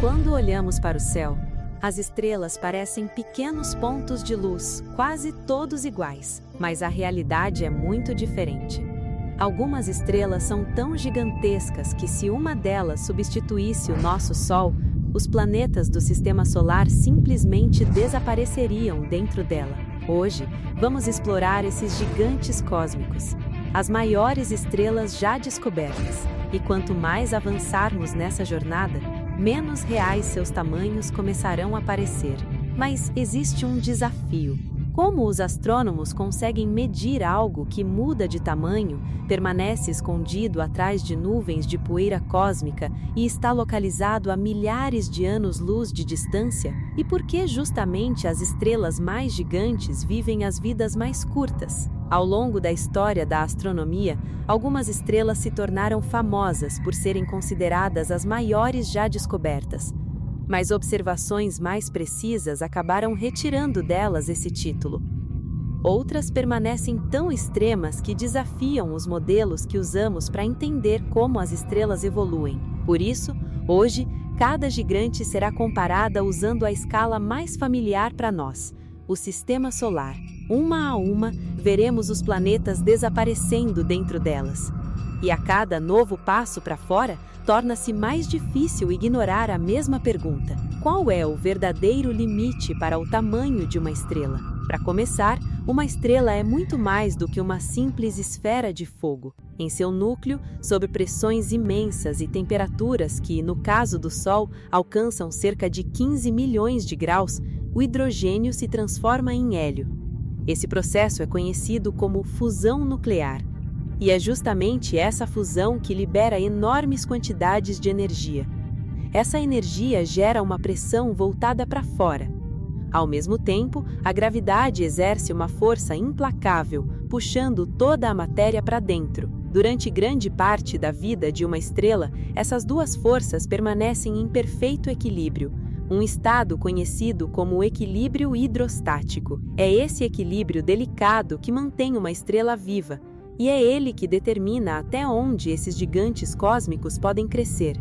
Quando olhamos para o céu, as estrelas parecem pequenos pontos de luz, quase todos iguais, mas a realidade é muito diferente. Algumas estrelas são tão gigantescas que, se uma delas substituísse o nosso Sol, os planetas do Sistema Solar simplesmente desapareceriam dentro dela. Hoje, vamos explorar esses gigantes cósmicos, as maiores estrelas já descobertas. E quanto mais avançarmos nessa jornada, menos reais seus tamanhos começarão a parecer. Mas existe um desafio. Como os astrônomos conseguem medir algo que muda de tamanho, permanece escondido atrás de nuvens de poeira cósmica e está localizado a milhares de anos-luz de distância? E por que justamente as estrelas mais gigantes vivem as vidas mais curtas? Ao longo da história da astronomia, algumas estrelas se tornaram famosas por serem consideradas as maiores já descobertas. Mas observações mais precisas acabaram retirando delas esse título. Outras permanecem tão extremas que desafiam os modelos que usamos para entender como as estrelas evoluem. Por isso, hoje, cada gigante será comparada usando a escala mais familiar para nós, o Sistema Solar. Uma a uma, veremos os planetas desaparecendo dentro delas. E a cada novo passo para fora, torna-se mais difícil ignorar a mesma pergunta: qual é o verdadeiro limite para o tamanho de uma estrela? Para começar, uma estrela é muito mais do que uma simples esfera de fogo. Em seu núcleo, sob pressões imensas e temperaturas que, no caso do Sol, alcançam cerca de 15 milhões de graus, o hidrogênio se transforma em hélio. Esse processo é conhecido como fusão nuclear. E é justamente essa fusão que libera enormes quantidades de energia. Essa energia gera uma pressão voltada para fora. Ao mesmo tempo, a gravidade exerce uma força implacável, puxando toda a matéria para dentro. Durante grande parte da vida de uma estrela, essas duas forças permanecem em perfeito equilíbrio, um estado conhecido como o equilíbrio hidrostático. É esse equilíbrio delicado que mantém uma estrela viva, e é ele que determina até onde esses gigantes cósmicos podem crescer.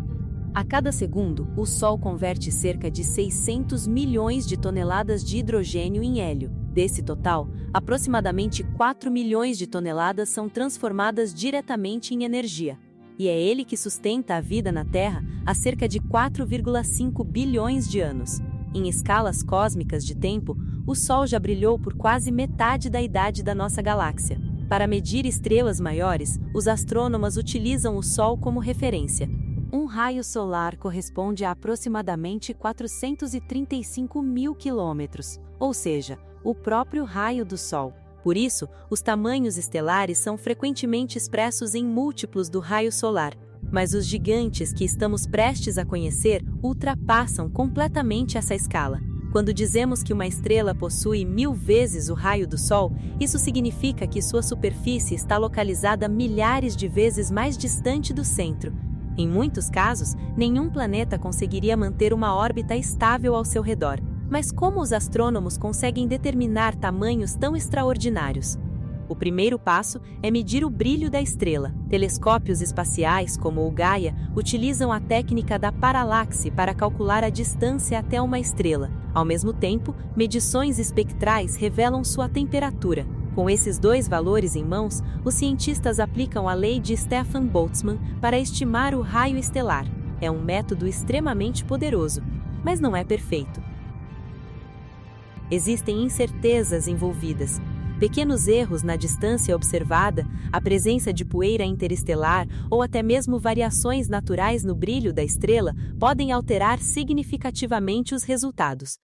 A cada segundo, o Sol converte cerca de 600 milhões de toneladas de hidrogênio em hélio. Desse total, aproximadamente 4 milhões de toneladas são transformadas diretamente em energia. E é ele que sustenta a vida na Terra há cerca de 4,5 bilhões de anos. Em escalas cósmicas de tempo, o Sol já brilhou por quase metade da idade da nossa galáxia. Para medir estrelas maiores, os astrônomos utilizam o Sol como referência. Um raio solar corresponde a aproximadamente 435 mil quilômetros, ou seja, o próprio raio do Sol. Por isso, os tamanhos estelares são frequentemente expressos em múltiplos do raio solar. Mas os gigantes que estamos prestes a conhecer ultrapassam completamente essa escala. Quando dizemos que uma estrela possui 1000 vezes o raio do Sol, isso significa que sua superfície está localizada milhares de vezes mais distante do centro. Em muitos casos, nenhum planeta conseguiria manter uma órbita estável ao seu redor. Mas como os astrônomos conseguem determinar tamanhos tão extraordinários? O primeiro passo é medir o brilho da estrela. Telescópios espaciais, como o Gaia, utilizam a técnica da paralaxe para calcular a distância até uma estrela. Ao mesmo tempo, medições espectrais revelam sua temperatura. Com esses dois valores em mãos, os cientistas aplicam a lei de Stefan Boltzmann para estimar o raio estelar. É um método extremamente poderoso, mas não é perfeito. Existem incertezas envolvidas. Pequenos erros na distância observada, a presença de poeira interestelar ou até mesmo variações naturais no brilho da estrela podem alterar significativamente os resultados.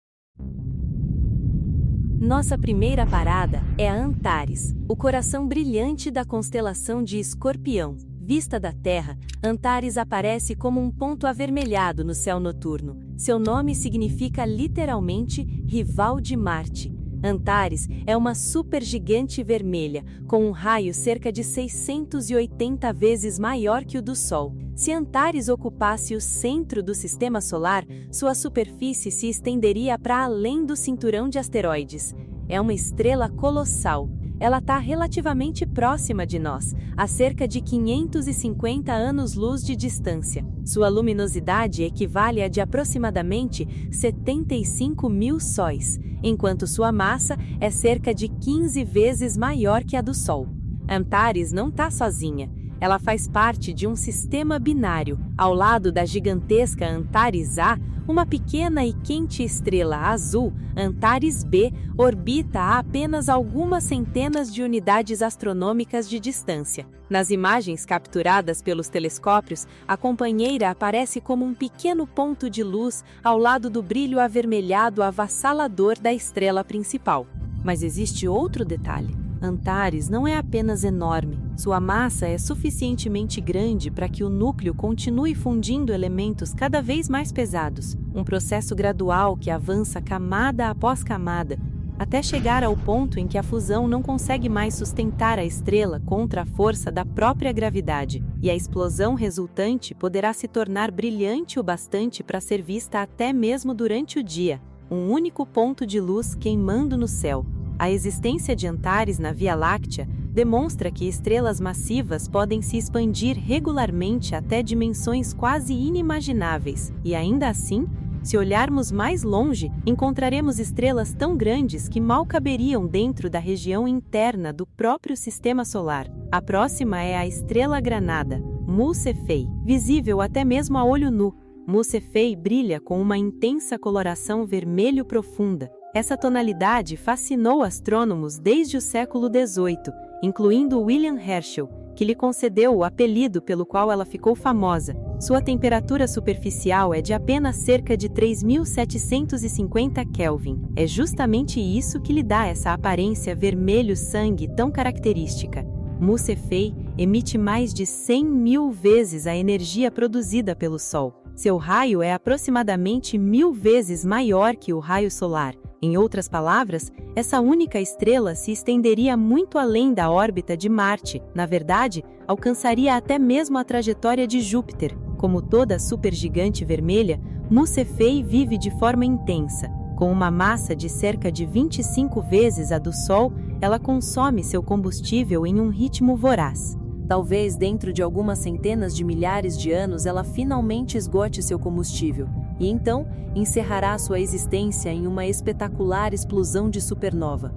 Nossa primeira parada é a Antares, o coração brilhante da constelação de Escorpião. Vista da Terra, Antares aparece como um ponto avermelhado no céu noturno. Seu nome significa literalmente rival de Marte. Antares é uma supergigante vermelha, com um raio cerca de 680 vezes maior que o do Sol. Se Antares ocupasse o centro do Sistema Solar, sua superfície se estenderia para além do cinturão de asteroides. É uma estrela colossal. ela está relativamente próxima de nós, a cerca de 550 anos-luz de distância. Sua luminosidade equivale a de aproximadamente 75 mil sóis, enquanto sua massa é cerca de 15 vezes maior que a do Sol. Antares não está sozinha. Ela faz parte de um sistema binário. Ao lado da gigantesca Antares A, uma pequena e quente estrela azul, Antares B, orbita a apenas algumas centenas de unidades astronômicas de distância. Nas imagens capturadas pelos telescópios, a companheira aparece como um pequeno ponto de luz ao lado do brilho avermelhado avassalador da estrela principal. Mas existe outro detalhe. Antares não é apenas enorme, sua massa é suficientemente grande para que o núcleo continue fundindo elementos cada vez mais pesados, um processo gradual que avança camada após camada, até chegar ao ponto em que a fusão não consegue mais sustentar a estrela contra a força da própria gravidade, e a explosão resultante poderá se tornar brilhante o bastante para ser vista até mesmo durante o dia, um único ponto de luz queimando no céu. A existência de Antares na Via Láctea demonstra que estrelas massivas podem se expandir regularmente até dimensões quase inimagináveis, e ainda assim, se olharmos mais longe, encontraremos estrelas tão grandes que mal caberiam dentro da região interna do próprio Sistema Solar. A próxima é a Estrela Granada, Mu Cephei, visível até mesmo a olho nu. Mu Cephei brilha com uma intensa coloração vermelho profunda. Essa tonalidade fascinou astrônomos desde o século XVIII, incluindo William Herschel, que lhe concedeu o apelido pelo qual ela ficou famosa. Sua temperatura superficial é de apenas cerca de 3.750 Kelvin. É justamente isso que lhe dá essa aparência vermelho-sangue tão característica. Mu Cephei emite mais de 100 mil vezes a energia produzida pelo Sol. Seu raio é aproximadamente 1000 vezes maior que o raio solar. Em outras palavras, essa única estrela se estenderia muito além da órbita de Marte. Na verdade, alcançaria até mesmo a trajetória de Júpiter. Como toda supergigante vermelha, Mu Cephei vive de forma intensa. Com uma massa de cerca de 25 vezes a do Sol, ela consome seu combustível em um ritmo voraz. Talvez dentro de algumas centenas de milhares de anos ela finalmente esgote seu combustível, e então encerrará sua existência em uma espetacular explosão de supernova.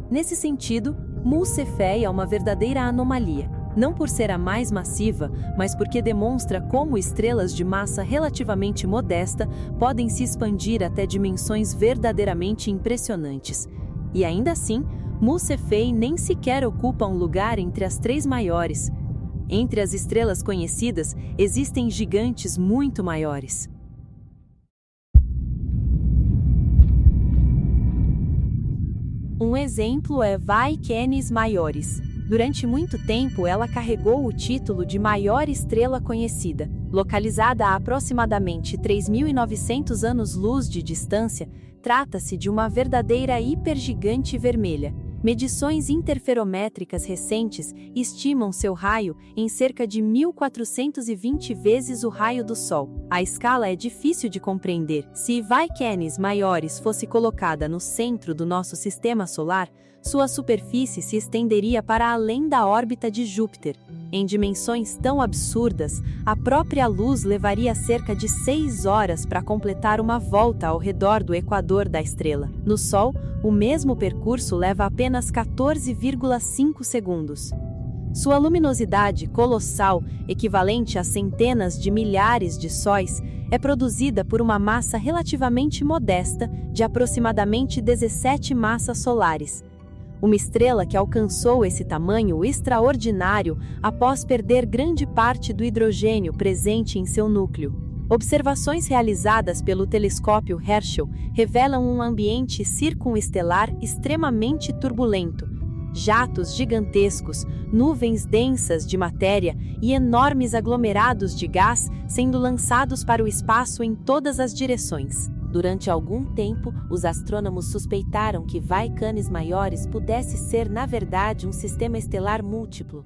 Nesse sentido, Mu Cephei é uma verdadeira anomalia, não por ser a mais massiva, mas porque demonstra como estrelas de massa relativamente modesta podem se expandir até dimensões verdadeiramente impressionantes. E ainda assim, Mu Cephei nem sequer ocupa um lugar entre as 3 maiores. Entre as estrelas conhecidas, existem gigantes muito maiores. Um exemplo é Vai Canis Majoris. Durante muito tempo, ela carregou o título de maior estrela conhecida. Localizada a aproximadamente 3.900 anos-luz de distância, trata-se de uma verdadeira hipergigante vermelha. Medições interferométricas recentes estimam seu raio em cerca de 1420 vezes o raio do Sol. A escala é difícil de compreender. Se Vai Canis Majoris fosse colocada no centro do nosso sistema solar, sua superfície se estenderia para além da órbita de Júpiter. Em dimensões tão absurdas, a própria luz levaria cerca de 6 horas para completar uma volta ao redor do equador da estrela. No Sol, o mesmo percurso leva apenas 14,5 segundos. Sua luminosidade colossal, equivalente a centenas de milhares de sóis, é produzida por uma massa relativamente modesta de aproximadamente 17 massas solares. Uma estrela que alcançou esse tamanho extraordinário após perder grande parte do hidrogênio presente em seu núcleo. Observações realizadas pelo telescópio Herschel revelam um ambiente circunestelar extremamente turbulento. Jatos gigantescos, nuvens densas de matéria e enormes aglomerados de gás sendo lançados para o espaço em todas as direções. Durante algum tempo, os astrônomos suspeitaram que Vai Canis Majoris pudesse ser, na verdade, um sistema estelar múltiplo.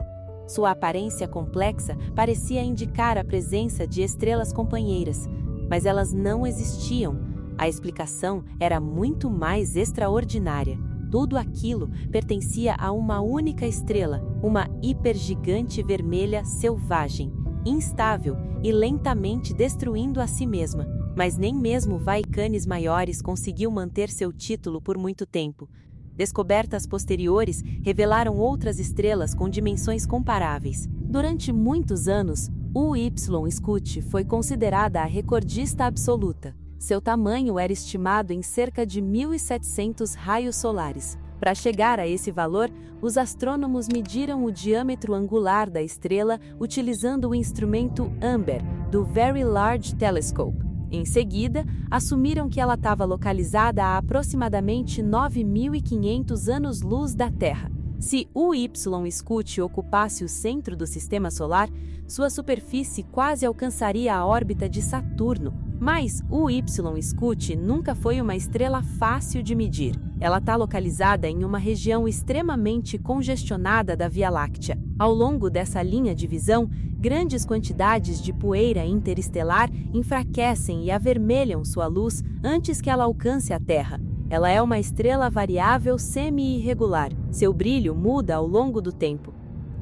Sua aparência complexa parecia indicar a presença de estrelas companheiras, mas elas não existiam. A explicação era muito mais extraordinária. Tudo aquilo pertencia a uma única estrela, uma hipergigante vermelha selvagem, instável e lentamente destruindo a si mesma. Mas nem mesmo Vai Canis Maiores conseguiu manter seu título por muito tempo. Descobertas posteriores revelaram outras estrelas com dimensões comparáveis. Durante muitos anos, UY Scuti foi considerada a recordista absoluta. Seu tamanho era estimado em cerca de 1.700 raios solares. Para chegar a esse valor, os astrônomos mediram o diâmetro angular da estrela utilizando o instrumento AMBER, do Very Large Telescope. Em seguida, assumiram que ela estava localizada a aproximadamente 9.500 anos-luz da Terra. Se UY Scuti ocupasse o centro do Sistema Solar, sua superfície quase alcançaria a órbita de Saturno. Mas UY Scuti nunca foi uma estrela fácil de medir. Ela está localizada em uma região extremamente congestionada da Via Láctea. Ao longo dessa linha de visão, grandes quantidades de poeira interestelar enfraquecem e avermelham sua luz antes que ela alcance a Terra. Ela é uma estrela variável semi-irregular. Seu brilho muda ao longo do tempo.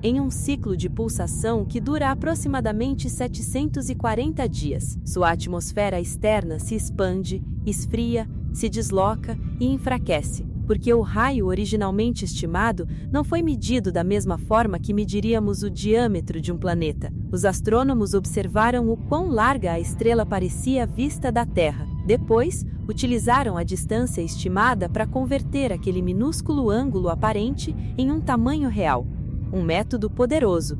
Em um ciclo de pulsação que dura aproximadamente 740 dias, sua atmosfera externa se expande, esfria, se desloca e enfraquece, porque o raio originalmente estimado não foi medido da mesma forma que mediríamos o diâmetro de um planeta. Os astrônomos observaram o quão larga a estrela parecia vista da Terra. Depois, utilizaram a distância estimada para converter aquele minúsculo ângulo aparente em um tamanho real. Um método poderoso.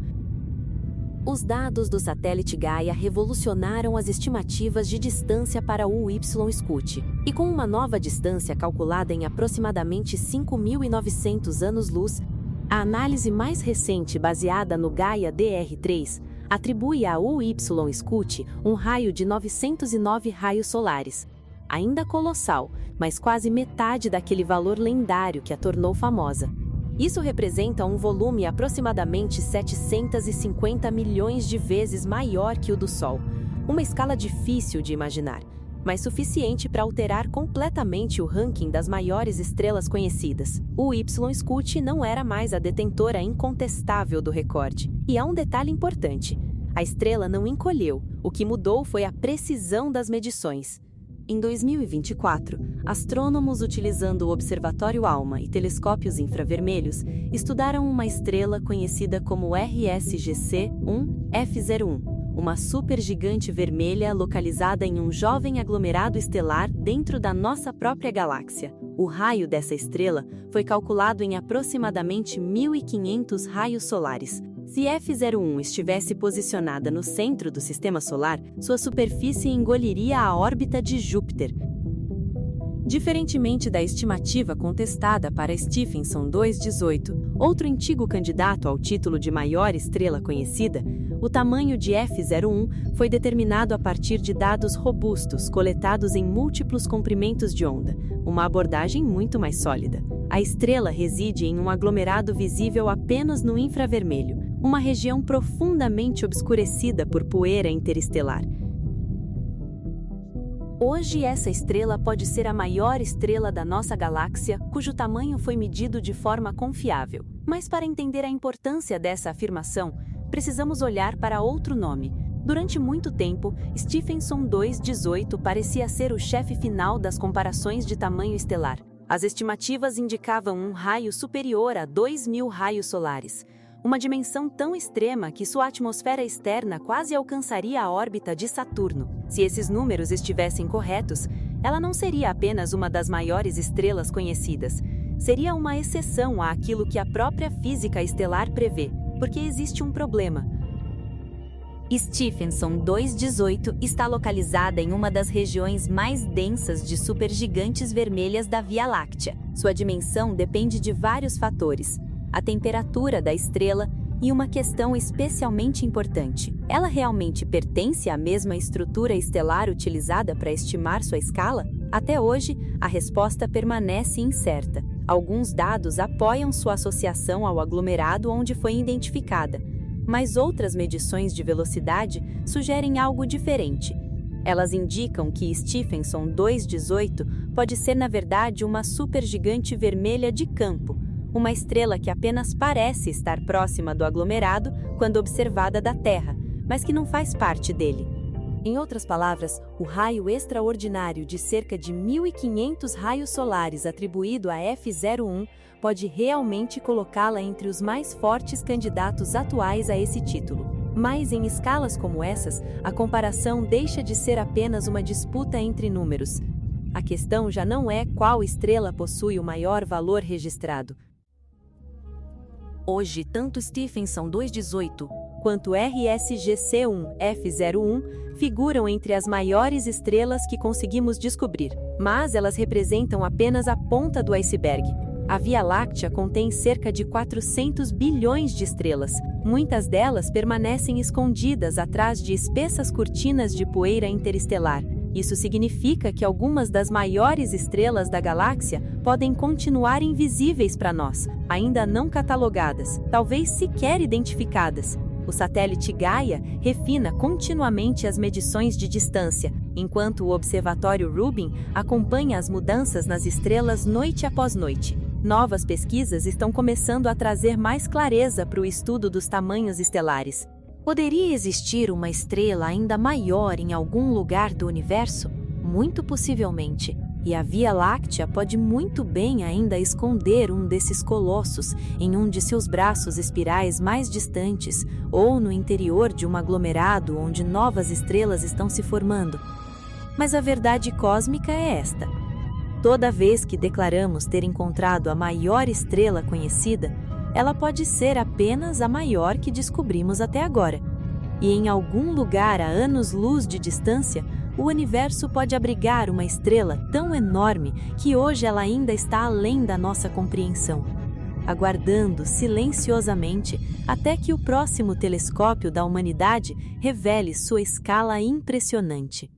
Os dados do satélite Gaia revolucionaram as estimativas de distância para o UY Scuti. E com uma nova distância calculada em aproximadamente 5.900 anos-luz, a análise mais recente baseada no Gaia DR3 atribui a UY Scuti um raio de 909 raios solares. Ainda colossal, mas quase metade daquele valor lendário que a tornou famosa. Isso representa um volume aproximadamente 750 milhões de vezes maior que o do Sol. Uma escala difícil de imaginar, mas suficiente para alterar completamente o ranking das maiores estrelas conhecidas. O Y Scuti não era mais a detentora incontestável do recorde. E há um detalhe importante: a estrela não encolheu, o que mudou foi a precisão das medições. Em 2024, astrônomos utilizando o Observatório ALMA e telescópios infravermelhos estudaram uma estrela conhecida como RSGC-1F01, uma supergigante vermelha localizada em um jovem aglomerado estelar dentro da nossa própria galáxia. O raio dessa estrela foi calculado em aproximadamente 1.500 raios solares. Se F01 estivesse posicionada no centro do Sistema Solar, sua superfície engoliria a órbita de Júpiter. Diferentemente da estimativa contestada para Stephenson 218, outro antigo candidato ao título de maior estrela conhecida, o tamanho de F01 foi determinado a partir de dados robustos coletados em múltiplos comprimentos de onda, uma abordagem muito mais sólida. A estrela reside em um aglomerado visível apenas no infravermelho, uma região profundamente obscurecida por poeira interestelar. Hoje, essa estrela pode ser a maior estrela da nossa galáxia, cujo tamanho foi medido de forma confiável. Mas para entender a importância dessa afirmação, precisamos olhar para outro nome. Durante muito tempo, Stephenson 218 parecia ser o chefe final das comparações de tamanho estelar. As estimativas indicavam um raio superior a 2.000 raios solares, uma dimensão tão extrema que sua atmosfera externa quase alcançaria a órbita de Saturno. Se esses números estivessem corretos, ela não seria apenas uma das maiores estrelas conhecidas. Seria uma exceção àquilo que a própria física estelar prevê, porque existe um problema. Stephenson 218 está localizada em uma das regiões mais densas de supergigantes vermelhas da Via Láctea. Sua dimensão depende de vários fatores: a temperatura da estrela e uma questão especialmente importante: ela realmente pertence à mesma estrutura estelar utilizada para estimar sua escala? Até hoje, a resposta permanece incerta. Alguns dados apoiam sua associação ao aglomerado onde foi identificada, mas outras medições de velocidade sugerem algo diferente. Elas indicam que Stephenson 218 pode ser, na verdade, uma supergigante vermelha de campo, uma estrela que apenas parece estar próxima do aglomerado quando observada da Terra, mas que não faz parte dele. Em outras palavras, o raio extraordinário de cerca de 1.500 raios solares atribuído a F01 pode realmente colocá-la entre os mais fortes candidatos atuais a esse título. Mas em escalas como essas, a comparação deixa de ser apenas uma disputa entre números. A questão já não é qual estrela possui o maior valor registrado. Hoje, tanto Stephenson 218 quanto RSGC-1 F01 figuram entre as maiores estrelas que conseguimos descobrir, mas elas representam apenas a ponta do iceberg. A Via Láctea contém cerca de 400 bilhões de estrelas. Muitas delas permanecem escondidas atrás de espessas cortinas de poeira interestelar. Isso significa que algumas das maiores estrelas da galáxia podem continuar invisíveis para nós, ainda não catalogadas, talvez sequer identificadas. O satélite Gaia refina continuamente as medições de distância, enquanto o observatório Rubin acompanha as mudanças nas estrelas noite após noite. Novas pesquisas estão começando a trazer mais clareza para o estudo dos tamanhos estelares. Poderia existir uma estrela ainda maior em algum lugar do universo? Muito possivelmente. E a Via Láctea pode muito bem ainda esconder um desses colossos em um de seus braços espirais mais distantes, ou no interior de um aglomerado onde novas estrelas estão se formando. Mas a verdade cósmica é esta. Toda vez que declaramos ter encontrado a maior estrela conhecida, ela pode ser apenas a maior que descobrimos até agora. E em algum lugar a anos-luz de distância, o universo pode abrigar uma estrela tão enorme que hoje ela ainda está além da nossa compreensão, aguardando silenciosamente até que o próximo telescópio da humanidade revele sua escala impressionante.